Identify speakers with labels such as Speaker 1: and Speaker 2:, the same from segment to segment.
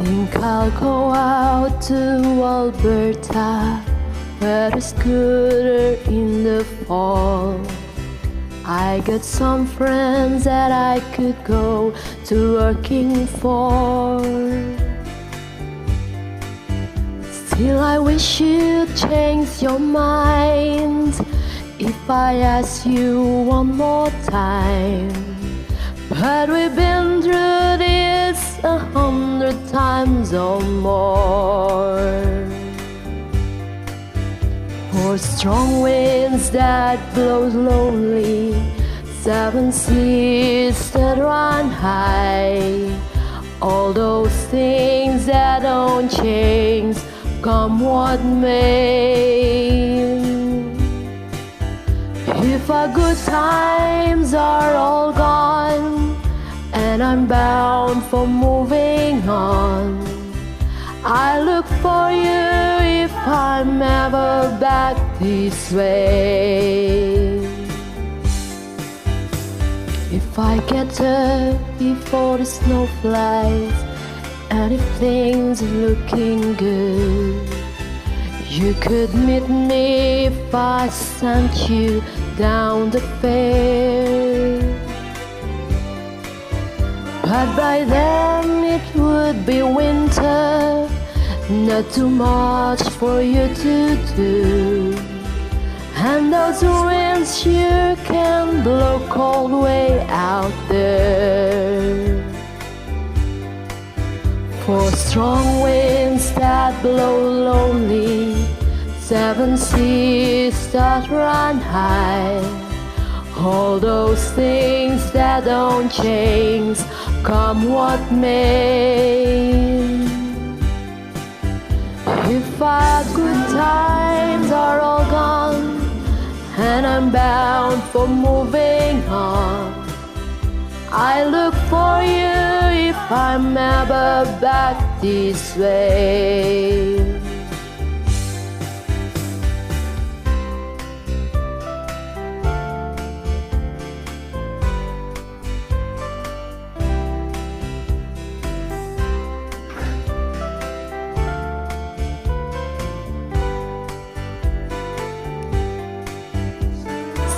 Speaker 1: Think I'll go out to Alberta, where it's cooler in the fall. I got some friends that I could go to working for. Still I wish you'd change your mind if I ask you one more time. But we've been through this 100 times or more. For strong winds that blow lonely, 7 seas that run high, all those things that don't change, come what may. If our good times are all gone and I'm bound for moving on, I look for you if I'm ever back this way. If I get up before the snow flies and if things are looking good, you could meet me if I sent you down the fair. But by then it would be winter, not too much for you to do. And those winds you can blow cold way out there. For strong winds that blow lonely, 7 seas that run high, all those things that don't change, come what may. If our good times are all gone and I'm bound for moving on, I look for you if I'm ever back this way.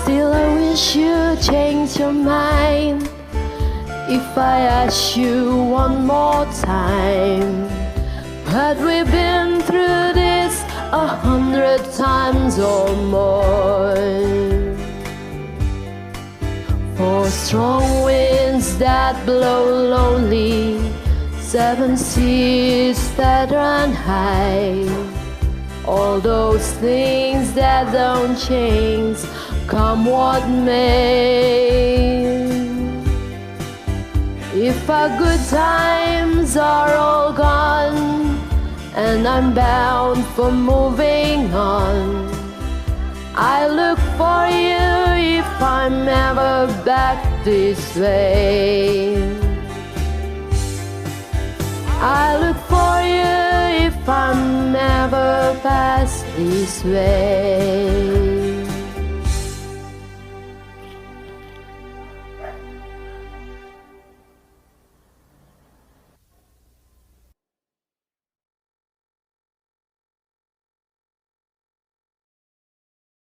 Speaker 1: Still I wish you'd change your mind if I ask you one more time. But we've been through this 100 times or more. For strong winds that blow lonely, 7 seas that run high, all those things that don't change, come what may. If our good times are all gone and I'm bound for moving on, I look for you if I'm ever back this way. I look for you if I'm ever past this way.